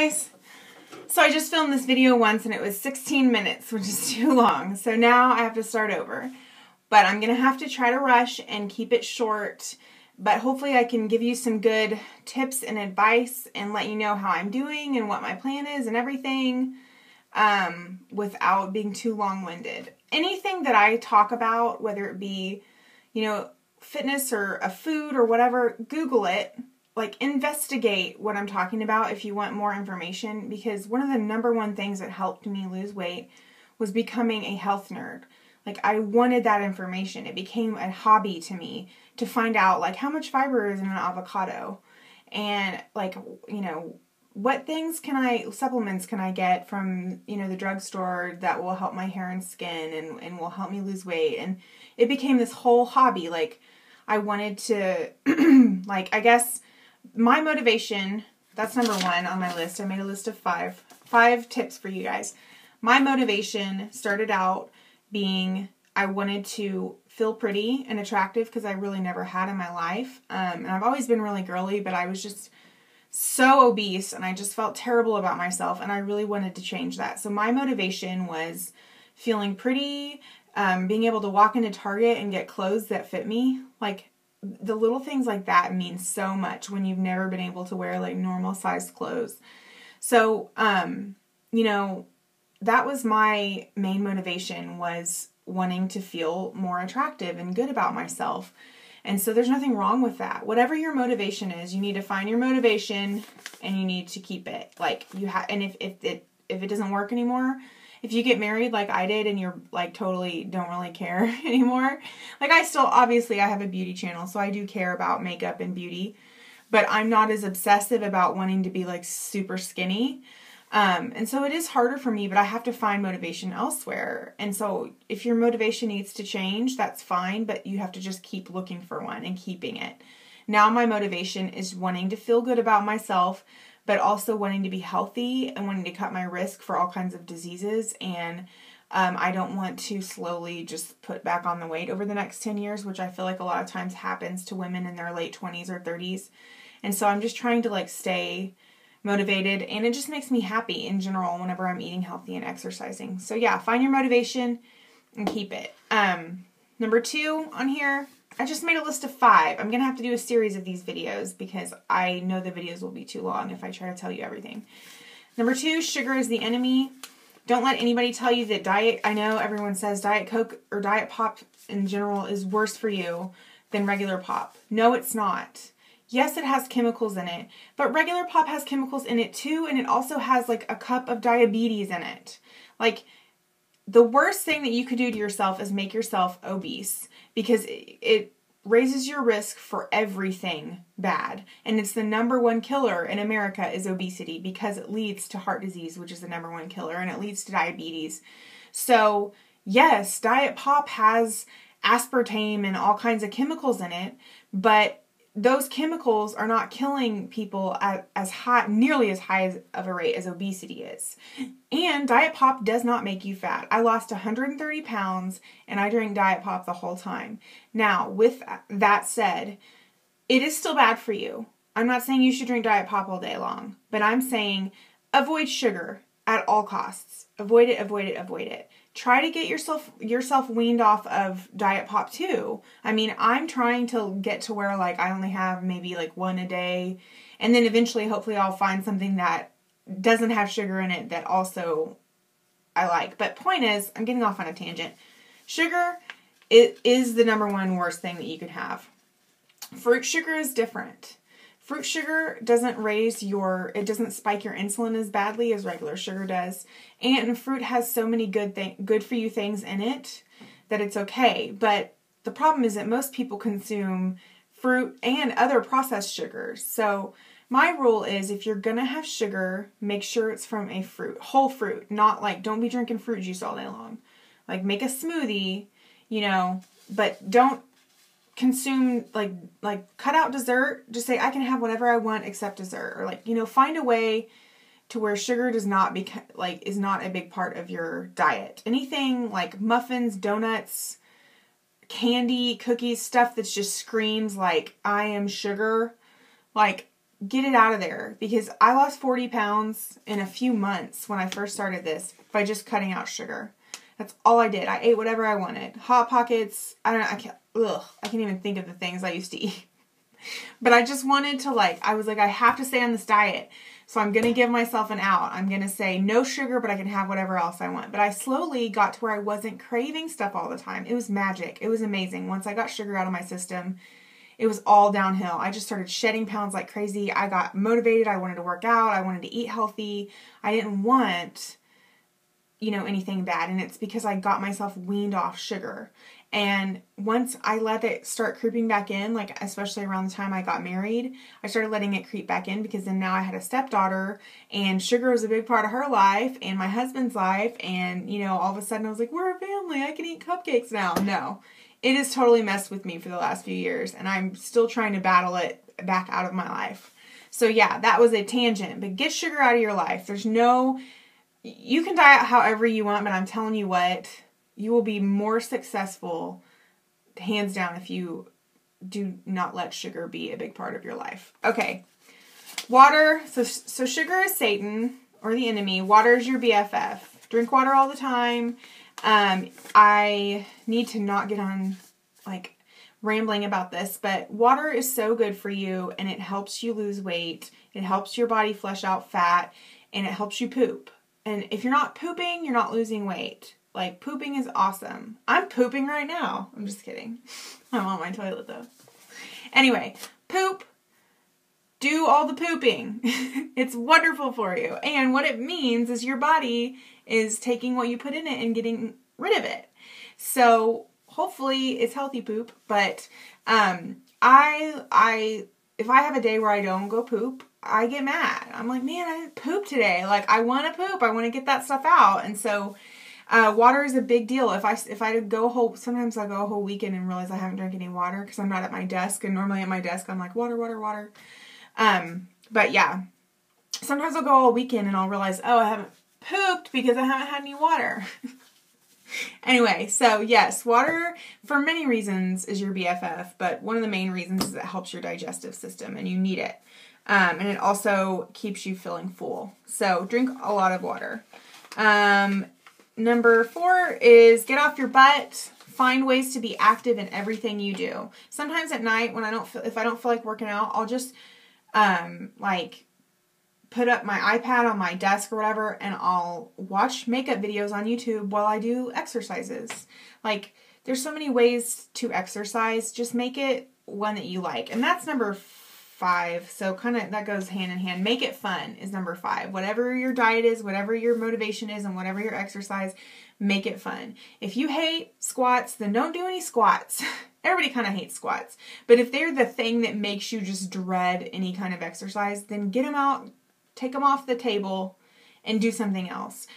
guys. So I just filmed this video once and it was 16 minutes, which is too long. So now I have to start over. But I'm going to have to try to rush and keep it short. But hopefully I can give you some good tips and advice and let you know how I'm doing and what my plan is and everything without being too long-winded. Anything that I talk about, whether it be, fitness or a food or whatever, Google it. Like, investigate what I'm talking about if you want more information, because one of the number one things that helped me lose weight was becoming a health nerd. Like, I wanted that information. It became a hobby to me to find out, like, how much fiber is in an avocado and, like, what supplements can I get from, the drugstore that will help my hair and skin and will help me lose weight. And it became this whole hobby. Like, I wanted to, I guess my motivation, that's number one on my list. I made a list of five tips for you guys. My motivation started out being I wanted to feel pretty and attractive because I really never had in my life. And I've always been really girly, but I was just so obese and I just felt terrible about myself and I really wanted to change that. So my motivation was feeling pretty, being able to walk into Target and get clothes that fit me. Like, the little things like that mean so much when you've never been able to wear like normal sized clothes. So, that was my main motivation, was wanting to feel more attractive and good about myself. And so there's nothing wrong with that. Whatever your motivation is, you need to find your motivation and you need to keep it. Like, and if it doesn't work anymore, if you get married like I did and you're like totally don't really care anymore, like I have a beauty channel, so I do care about makeup and beauty, but I'm not as obsessive about wanting to be like super skinny. And so it is harder for me, but I have to find motivation elsewhere. And so if your motivation needs to change, that's fine, but you have to just keep looking for one and keeping it. Now my motivation is wanting to feel good about myself, but also wanting to be healthy and wanting to cut my risk for all kinds of diseases. And I don't want to slowly just put back on the weight over the next 10 years, which I feel like a lot of times happens to women in their late 20s or 30s. And so I'm just trying to stay motivated, and it just makes me happy in general whenever I'm eating healthy and exercising. So yeah, find your motivation and keep it. Number 2 on here, I just made a list of 5. I'm going to have to do a series of these videos because I know the videos will be too long if I try to tell you everything. Number 2, sugar is the enemy. Don't let anybody tell you that I know everyone says Diet Coke or Diet Pop in general is worse for you than regular pop. No, it's not. Yes, it has chemicals in it, but regular pop has chemicals in it too, and it also has like a cup of diabetes in it. Like, the worst thing that you could do to yourself is make yourself obese, because it raises your risk for everything bad. And it's the number one killer in America is obesity, because it leads to heart disease, which is the number one killer, and it leads to diabetes. So yes, Diet Pop has aspartame and all kinds of chemicals in it, but those chemicals are not killing people at nearly as high of a rate as obesity is. And Diet Pop does not make you fat. I lost 130 pounds and I drank Diet Pop the whole time. Now, with that said, it is still bad for you. I'm not saying you should drink Diet Pop all day long, but I'm saying avoid sugar at all costs. Avoid it, avoid it, avoid it. Try to get yourself weaned off of Diet Pop too. I mean, I'm trying to get to where I only have maybe one a day, and then eventually hopefully I'll find something that doesn't have sugar in it that also I like. But point is, I'm getting off on a tangent. Sugar, it is the number one worst thing that you could have. Fruit sugar is different. Fruit sugar doesn't spike your insulin as badly as regular sugar does. And fruit has so many good for you things in it that it's okay. But the problem is that most people consume fruit and other processed sugars. So my rule is, if you're going to have sugar, make sure it's from a whole fruit. Not don't be drinking fruit juice all day long. Make a smoothie, but don't consume cut out dessert. Just say I can have whatever I want except dessert, or find a way to where sugar is not a big part of your diet. Anything like muffins, donuts, candy, cookies, stuff that just screams I am sugar, get it out of there, because I lost 40 pounds in a few months when I first started this by just cutting out sugar. That's all I did. I ate whatever I wanted. Hot Pockets, I don't know, I can't even think of the things I used to eat. But I just wanted to I was like, I have to stay on this diet. So I'm going to give myself an out. I'm going to say no sugar, but I can have whatever else I want. But I slowly got to where I wasn't craving stuff all the time. It was magic. It was amazing. Once I got sugar out of my system, it was all downhill. I just started shedding pounds like crazy. I got motivated. I wanted to work out. I wanted to eat healthy. I didn't want, anything bad. And it's because I got myself weaned off sugar. And once I let it start creeping back in, especially around the time I got married, I started letting it creep back in, because then now I had a stepdaughter, and sugar was a big part of her life and my husband's life. And, all of a sudden I was like, we're a family. I can eat cupcakes now. No. It has totally messed with me for the last few years, and I'm still trying to battle it back out of my life. So yeah, that was a tangent, but get sugar out of your life. You can diet however you want, but I'm telling you what, you will be more successful, hands down, if you do not let sugar be a big part of your life. Okay, water. So sugar is Satan, or the enemy. Water is your BFF. Drink water all the time. I need to not get on rambling about this, but water is so good for you, and it helps you lose weight. It helps your body flush out fat, and it helps you poop. And if you're not pooping, you're not losing weight. Pooping is awesome. I'm pooping right now. I'm just kidding. I'm on my toilet though. Anyway, poop. Do all the pooping. It's wonderful for you. And what it means is your body is taking what you put in it and getting rid of it. So hopefully it's healthy poop. But if I have a day where I don't go poop, I get mad. I'm like, man, I didn't poop today. I want to poop. I want to get that stuff out. And so water is a big deal. If I go sometimes I go a whole weekend and realize I haven't drank any water because I'm not at my desk. And normally at my desk, I'm like, water, water, water. But yeah, sometimes I'll go all weekend and I'll realize, oh, I haven't pooped because I haven't had any water. Anyway, so yes, water for many reasons is your BFF, but one of the main reasons is it helps your digestive system and you need it. And it also keeps you feeling full. So drink a lot of water. Number 4 is get off your butt. Find ways to be active in everything you do. Sometimes at night when if I don't feel like working out, I'll just put up my iPad on my desk or whatever, and I'll watch makeup videos on YouTube while I do exercises. There's so many ways to exercise. Just make it one that you like. And that's number 5. So kind of that goes hand in hand. Make it fun is number 5. Whatever your diet is, whatever your motivation is, and whatever your exercise, make it fun. If you hate squats, then don't do any squats. Everybody kind of hates squats. But if they're the thing that makes you just dread any kind of exercise, then get them out, take them off the table, and do something else.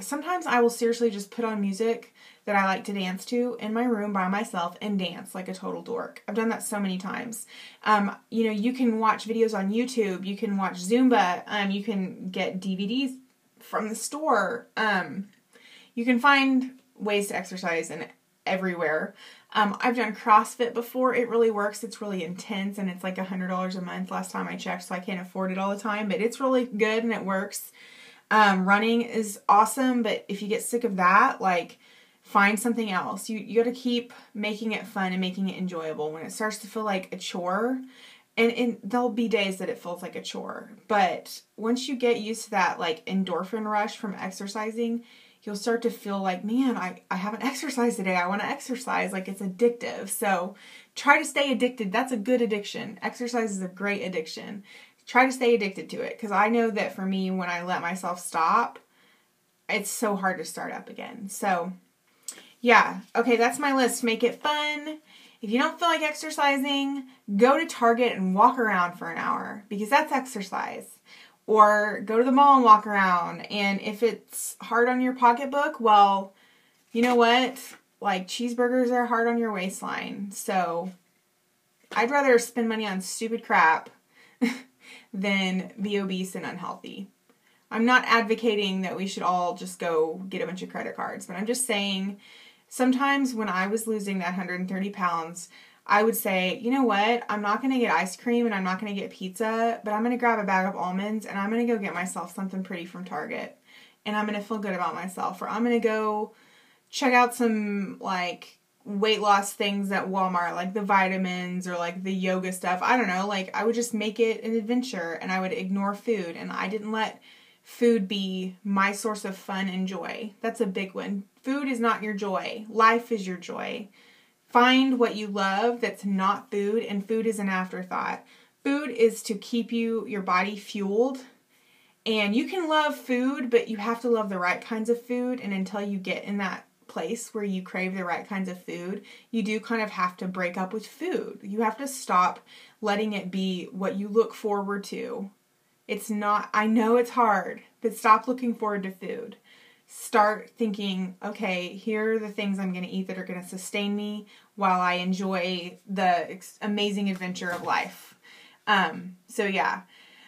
Sometimes I will seriously just put on music that I like to dance to in my room by myself and dance like a total dork. I've done that so many times. You can watch videos on YouTube. You can watch Zumba. You can get DVDs from the store. You can find ways to exercise everywhere. I've done CrossFit before. It really works. It's really intense, and it's like $100 a month last time I checked, so I can't afford it all the time, but it's really good and it works. Running is awesome, but if you get sick of that, find something else. You got to keep making it fun and making it enjoyable. When it starts to feel like a chore, and there'll be days that it feels like a chore, but once you get used to that endorphin rush from exercising, you'll start to feel like, man, I haven't exercised today. I want to exercise. It's addictive. So try to stay addicted. That's a good addiction. Exercise is a great addiction. Try to stay addicted to it. Because I know that for me, when I let myself stop, it's so hard to start up again. So yeah. Okay, that's my list. Make it fun. If you don't feel like exercising, go to Target and walk around for an hour, because that's exercise. Or go to the mall and walk around. And if it's hard on your pocketbook, well, you know what? Cheeseburgers are hard on your waistline. So I'd rather spend money on stupid crap than be obese and unhealthy. I'm not advocating that we should all just go get a bunch of credit cards, but I'm just saying sometimes when I was losing that 130 pounds, I would say, you know what? I'm not going to get ice cream and I'm not going to get pizza, but I'm going to grab a bag of almonds and I'm going to go get myself something pretty from Target. And I'm going to feel good about myself. Or I'm going to go check out some, like, weight loss things at Walmart, like the vitamins or like the yoga stuff. I don't know. Like, I would just make it an adventure and I would ignore food. And I didn't let food be my source of fun and joy. That's a big one. Food is not your joy. Life is your joy. Find what you love that's not food, and food is an afterthought. Food is to keep your body fueled, and you can love food, but you have to love the right kinds of food, and until you get in that place where you crave the right kinds of food, you do kind of have to break up with food. You have to stop letting it be what you look forward to. It's not, I know it's hard, but stop looking forward to food. Start thinking, okay, here are the things I'm going to eat that are going to sustain me while I enjoy the amazing adventure of life. So yeah,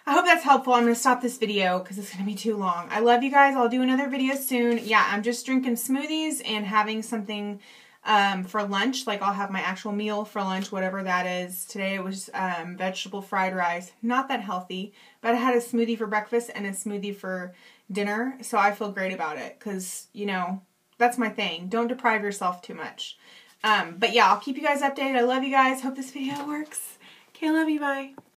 I hope that's helpful. I'm going to stop this video because it's going to be too long. I love you guys. I'll do another video soon. Yeah, I'm just drinking smoothies and having something for lunch. Like, I'll have my actual meal for lunch, whatever that is. Today it was vegetable fried rice. Not that healthy, but I had a smoothie for breakfast and a smoothie for dinner, so I feel great about it because, you know, that's my thing. Don't deprive yourself too much. But yeah, I'll keep you guys updated. I love you guys. Hope this video works. Okay, I love you. Bye.